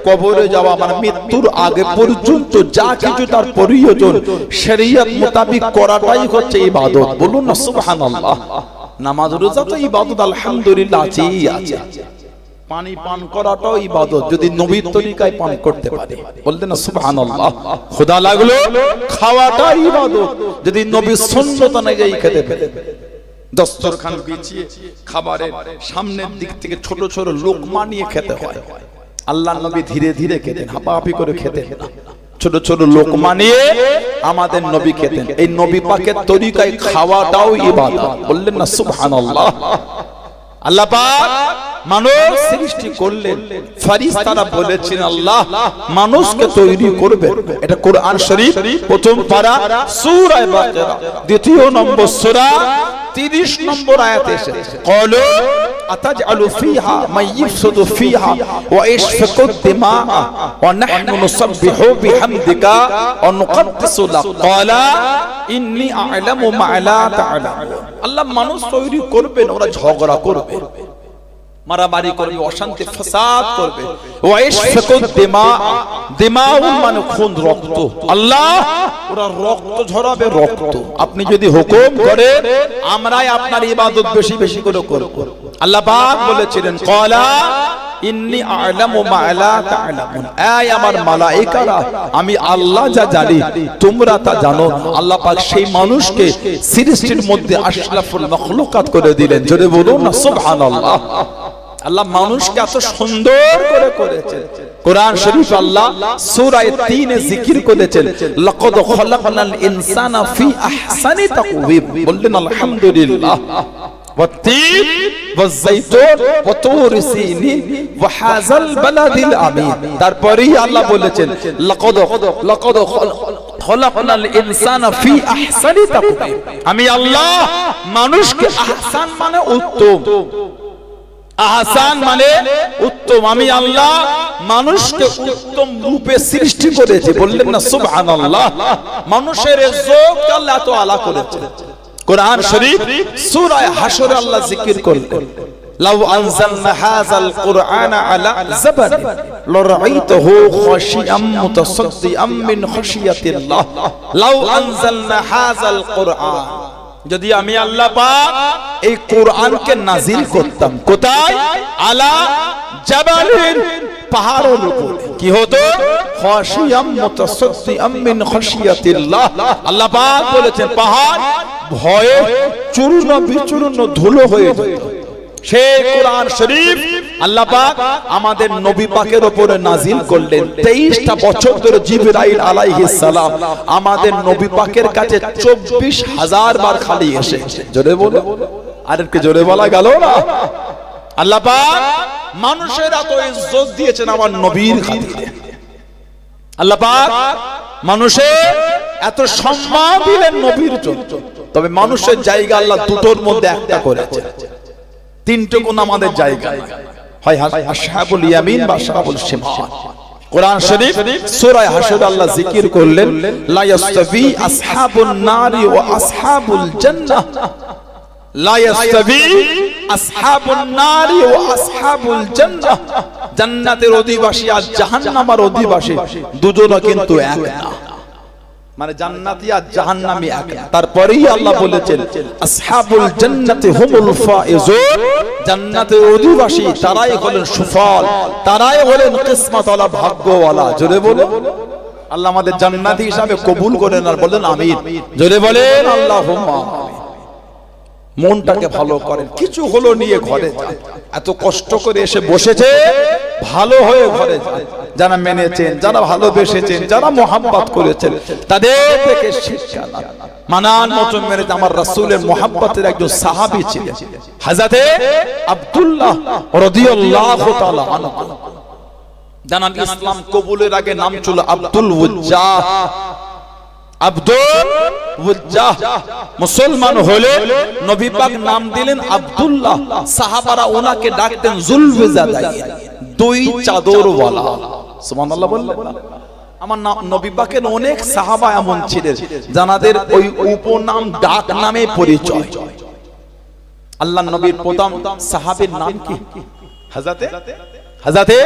কবরে যাওয়া মানে মৃত্যুর আগে পর্যন্ত যা কিছু তার প্রয়োজন শরীয়ত মোতাবেক করাটাই হচ্ছে ইবাদত। বলুন না সুবহানাল্লাহ। নামাজ, রোজা তো ইবাদত আলহামদুলিল্লাহ আছেই আছে। পানি পান করাটাও ইবাদত, যদি নবীর তরিকায় পান করতে পারে। বলতেন না সুবহানাল্লাহ। খোদা লাগলো খাওয়াটা ইবাদত, যদি নবীর সুন্নত অনুযায়ী খেতে পারে। দস্তরখান বিছিয়ে খাবারের সামনের দিক থেকে ছোট ছোট লোকমা নিয়ে খেতে হয়। আল্লাহ নবী ধীরে ধীরে খেতেন, হাঁপাহাঁপি করে খেতেন না। ছোট ছোট লোকমা নিয়ে আমাদের নবী খেতেন। এই নবী পাকের তরিকায় খাওয়াটাও ইবাদত। বললেন না সুবহানাল্লাহ। আল্লাহ পাক মানুষ সৃষ্টি করলেন, ফেরেশতারা বলেছেন আল্লাহ মানুষকে তৈরি করবেন। এটা কোরআন শরীফ প্রথম পারা সূরা বাকারা দ্বিতীয় নম্বর সূরা 30 নম্বর আয়াতে এসেছে। ক্বালু আতাজআলু ফিহা মান ইফসিদু ফিহা ওয়া ইশফাকু দিমা ওয়া নাহনু নুসাব্বিহু বিহামদিকা ওয়া নুকদ্দিসু লাক ক্বালা ইন্নী আ'লামু মা লা তা'লামুন। আল্লাহ মানুষ তৈরি করবেন, ওরা ঝগড়া করবে, মারামারি করবে, অশান্তি ফাসাদ করবে। ওয়া ইশফাকু দিমা, দিমাউ মানে খুন, রক্ত। আল্লাহ ওরা রক্ত ঝরাবে, রক্ত। আপনি যদি হুকুম করেন আমরাই আপনার ইবাদত বেশি বেশি করে করব। আল্লাহ পাক বলেছিলেন ক্বালা ইন্নী আ'লামু মা লা তা'লামুন। এই আমার মালায়েকারা, আমি আল্লাহ যা জানি তোমরা তা জানো। আল্লাহ পাক সেই মানুষকে সৃষ্টির মধ্যে আশরাফুল মাখলুকাত করে দিলেন। জোরে বলুন না সুবহানাল্লাহ। আল্লাহ মানুষকে এত সুন্দর করে করেছেন। কোরআন শরীফ আল্লাহ সূরা 3 এ জিকির করেছেন লাকাদ খালাকনাল ইনসানা ফি আহসানি তাকওয়িম। বললেন আলহামদুলিল্লাহ। والتين والزيتون وطور سينين وهذا البلد الامين। তারপরেই আল্লাহ বলেছেন লাকাদ খলাকনাল ইনসানা ফি আহসানি তাকওয়িম। আমি আল্লাহ মানুষকে আহসান মানে উত্তম, আহসান মানে উত্তম, আমি আল্লাহ মানুষকে উত্তম রূপে সৃষ্টি করেছি। বললেন না সুবহানাল্লাহ। মানুষের ইজ্জত আল্লাহ তো আলা করেছেন। কোরআন শরীফ সূরা হাশরে আল্লাহ জিকির করলেন লাউ আনজালনা হাযাল কুরআনা আলা জাবাল লারাআইতাহু খাশিআম মুতাসাদ্দিআম মিন খাশিয়াতিল্লাহ। লাউ আনজালনা হাযাল কুরআন, যদি আমি আল্লাহ পাক এই কোরআনকে নাজিল করতাম কোথায়? আলা জাবালিন, পাহাড়ের উপর। কি হতো? খাশিয়াম মুতাসাদ্দিআম মিন খাশিয়াতিল্লাহ। আল্লাহ পাক বলেছেন পাহাড় ভয়ে চূর্ণ বিচূর্ণ ধুলো হয়ে যেত। সেই কোরআন শরীফ আল্লাহ পাক আমাদের নবী পাকের উপরে নাজিল করলেন। 23টা বছর ধরে জিবরাইল আলাইহিস সালাম আমাদের নবী পাকের কাছে 24,000 বার খালি এসেছে। জোরে বলো, আর কি জোরে বলা গেল না? আল্লাহ পাক মানুষের এত ইজ্জত দিয়েছেন আমার নবীর খাতিরে। আল্লাহ পাক মানুষের এত সম্মান দিলেন নবীর জন্য। তবে মানুষের জায়গা আল্লাহ দুটোর মধ্যে একটা করেছে, তিনটে গুণ আমাদের জায়গা, হয় আসহাবুল ইয়ামিন বা আসহাবুল শিমাল। কোরআন শরীফ সূরা হাশর আল্লাহ জিকির করলেন, লা ইয়াসতাবি আসহাবুন নারি ওয়া আসহাবুল জান্নাহ, লা ইয়াসতাবি আসহাবুন নারি ওয়া আসহাবুল জান্নাহ। জান্নাতের অধিবাসী আর জাহান্নামের অধিবাসী দুজনে কিন্তু এক না, মানে জান্নাতি আর জাহান্নামী এক না। তারপরেই আল্লাহ বলেছেন আসহাবুল জান্নাতি হুমুল ফাইজুন, জান্নাতের অধিবাসী তারাই হলেন সুফল, তারাই হলেন কিসমতওয়ালা, ভাগ্যওয়ালা। জোরে বলো আল্লাহ আমাদের জান্নাতি হিসাবে কবুল করেন আর বলেন আমিন। জোরে বলেন আল্লাহুম্মা আমিন। মনটাকে ভালো করেন, কিছু হলো নিয়ে ঘরে যান। এত কষ্ট করে এসে বসেছে, ভালো হয়ে ঘরে যান। যারা মেনেছেন, যারা ভালোবেসেছেন, যারা মোহাব্বত করেছেন, তাদের থেকে শিক্ষা নেন। মানান মতন মেনেছে। আমার রাসূলের মোহাব্বতের একজন সাহাবী ছিলেন হযরতে আব্দুল্লাহ রাদিয়াল্লাহু তাআলা আনহু। জানান ইসলাম কবুলের আগে নাম ছিল আব্দুল উজ্জাহ। আব্দুল উজ্জাহ মুসলমান হলে নবী পাক নাম দিলেন আব্দুল্লাহ। সাহাবারা ওনাকে ডাকতেন জুলফিজাদাইন, দুই চাদর ওয়ালা। সুবহানাল্লাহ বললেন। আমার নবী পাকের অনেক সাহাবা এমন ছিলেন যাদের ওই উপনাম ডাক নামে পরিচয়। আল্লাহর নবীর প্রথম সাহাবীর নাম কি? হযরতে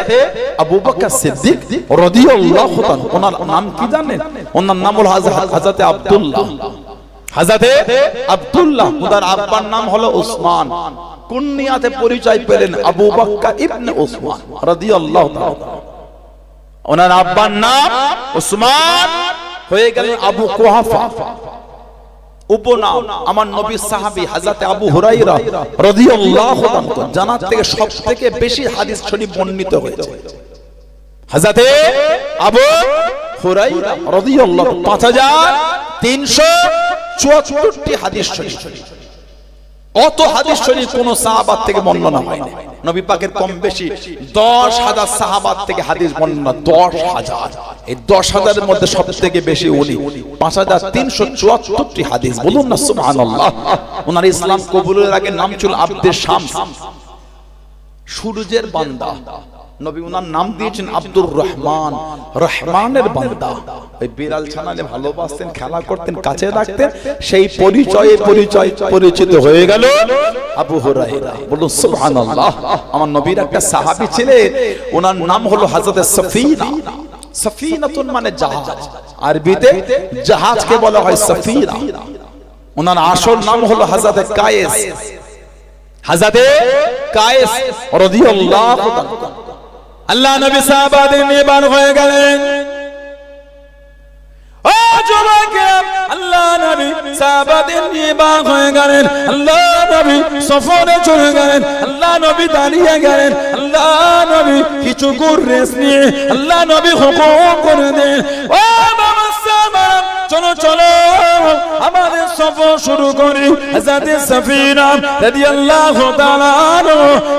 আবু বকর সিদ্দিক রাদিয়াল্লাহু তাআলা। ওনার নাম কি জানেন? ওনার নাম হলো হযরতে আব্দুল্লাহ। হযরতে আব্দুল্লাহ, ওনার আব্বার নাম হলো উসমান। কুনিয়াতে পরিচয় পেলেন আবু বকর ইবনে উসমান রাদিয়াল্লাহু তাআলা। ওনার আব্বার নাম উসমান, হয়ে গেলেন আবু কুহাফা। উপনাম আমার নবীর সাহাবী হযরতে আবু হুরায়রা রাদিয়াল্লাহু তাআলা, জান্নাত থেকে সবথেকে বেশি হাদিস শরীফ বর্ণিত হয়েছে। হযরতে আবু হুরায়রা রাদিয়াল্লাহু 5374টি হাদিস শরীফ। অত হাদিস শরীফ কোন সাহাবা থেকে বর্ণনা হয়নি। নবী পাকের কম বেশি 10,000 সাহাবা থেকে হাদিস বর্ণনা, 10,000। এই 10,000 এর মধ্যে সবথেকে বেশি উনি 5374টি হাদিস। বলুন না সুবহানাল্লাহ। ওনার ইসলাম কবুলের আগে নাম ছিল আব্দে শামস, সূর্যের বান্দা। নবী ওনার নাম দিয়েছেন আব্দুর রহমান, রহমানের বান্দা। ওই বিড়াল ছানালে ভালোবাসতেন, খেলা করতেন, কাছে রাখতেন, সেই পরিচিত হয়ে গেল আবু হুরায়রা। বলুন সুবহানাল্লাহ। আমার নবীর একটা সাহাবী ছিলেন, ওনার নাম হলো হযরত সফিনা। সফিনাতুন মানে জাহাজ, আরবিতে জাহাজকে বলা হয় সফিনা। ওনার আসল নাম হলো হযরত কায়েস। হযরত কায়েস রাদিয়াল্লাহু তাআলা। আল্লাহ নবী সাহাবাদের নিয়ে বার হয়ে গেলেন। ও যুবকেরা, আল্লাহ নবী সাহাবাদের নিয়ে বার হয়ে গেলেন। আল্লাহ নবী সফরে চলে গেলেন। আল্লাহ নবী দাঁড়িয়ে গেলেন। আল্লাহ নবী কিছু রেস্ট নিয়ে আল্লাহ নবী হুকুম করে দেন, ও বাবা সাহাবা, চলো চলো আমাদের সফর শুরু করি। হযরত সফিনা রাদিয়াল্লাহু তাআলা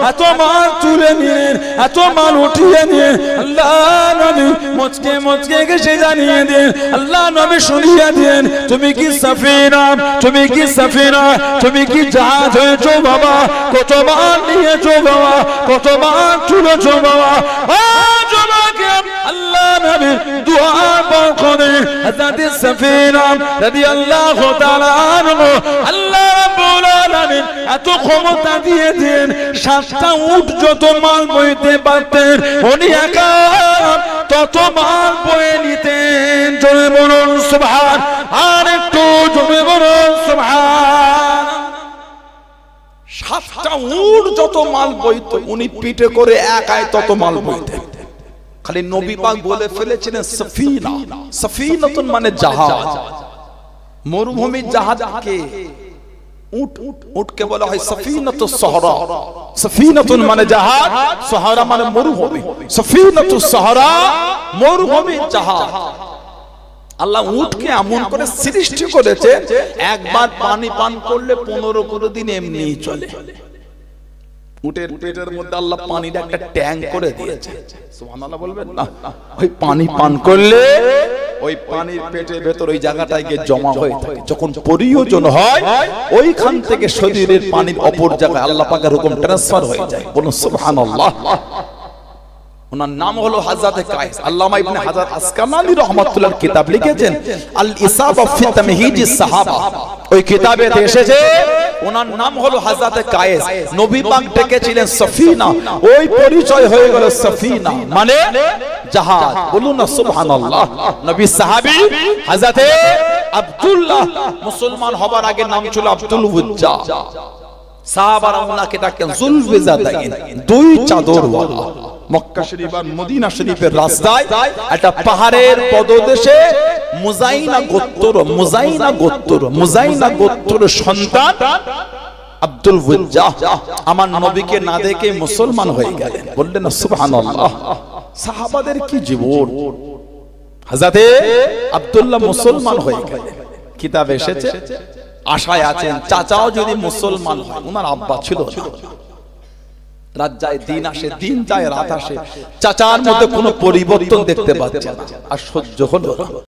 এত মাল তুলে নিলেন, এত মাল উঠিয়ে নিয়ে আল্লাহ নবী মুচকে মুচকে গেছে জানিয়ে দেন, আল্লাহ নবী শুনিয়ে দেন, তুমি কি সফিনা, তুমি কি সফিনা, তুমি কি জাহাজ হয়েছো বাবা? কত মাল নিয়েছো বাবা? কত মাল তুলেছো বাবা? আল্লাহ নবী দুআ করে হযরত সফিনা রাদিয়াল্লাহু তাআলা আনহু আল্লাহ রাব্বুল আলামিন এত ক্ষমতা দিয়ে দেন, 7টা উট যত মাল বইতে পারতেন উনি একা তত মাল বয়ে নিতেন। জোরে বলুন সুবহান। আর একটু জোরে বলুন সুবহান। 7টা উট যত মাল বইত উনি পিঠে করে একাই তত মাল বইতেন। খালি নবী পাক বলে ফেলেছিলেন সফিনা। সফিনাতুন মানে জাহাজ। মরুভূমির জাহাজকে উটকে বলা হয় সফিনাতুস সাহরা। সফিনাতুন মানে জাহাজ, সাহরা মানে মরুভূমি। সফিনাতুস সাহরা মরুভূমির জাহাজ। আল্লাহ উটকে এমন করে সৃষ্টি করেছে, একবার পানি পান করলে 15 দিন এমনিই চলে। উটের পেটের মধ্যে আল্লাহ পানির একটা ট্যাঙ্ক করে দিয়েছে, সুবহানাল্লাহ বলবেন না? ওই পানি পান করলে ওই পানির পেটের ভেতর ওই জায়গাটায় গিয়ে জমা হয়ে থাকে, যখন প্রয়োজন হয় ওইখান থেকে শরীরের পানির অপর জায়গায় আল্লাহ পাকের হুকুম ট্রান্সফার হয়ে যায়। বলুন সুবহানাল্লাহ। ওনার নাম হলো হযরত কায়েস। আল্লামা ইবনে হাজার আসকালানী রাহমাতুল্লাহর কিতাব লিখেছেন আল ইসাবা ফি তামহিজিস সাহাবা, ওই কিতাবে এসেছে ওনার নাম হলো হযরত কায়েস। নবী পাক ডেকেছিলেন সফিনা, ওই পরিচয় হয়ে গেল সফিনা মানে জাহাজ। বলুন না সুবহানাল্লাহ। নবী সাহাবী হযরত আব্দুল্লাহ, মুসলমান হবার আগে নাম ছিল আব্দুল উজ্জা। সাহাবারা ওনাকে ডাকতেন যুলবিজাদাইন, দুই চাদরওয়ালা। মক্কা শরীফ আর মদিনা শরীফের রাস্তায় একটা পাহাড়ের পদদেশে মুজাইনা গোত্র সন্তান আব্দুল উজ্জা আমার নবীকে না দেখে মুসলমান হয়ে গেলেন। বললেন না সুবহানাল্লাহ। সাহাবাদের কি জীবন! হযরত আব্দুল্লাহ মুসলমান হয়ে গেলেন। কিতাবে এসেছে আশায় আছেন চাচাও যদি মুসলমান হয়। ওনার আব্বা ছিল না। রাত যায় দিন আসে, দিন যায় রাত আসে, চাচার মধ্যে কোনো পরিবর্তন দেখতে পাচ্ছে না, আর সহ্য হলো না।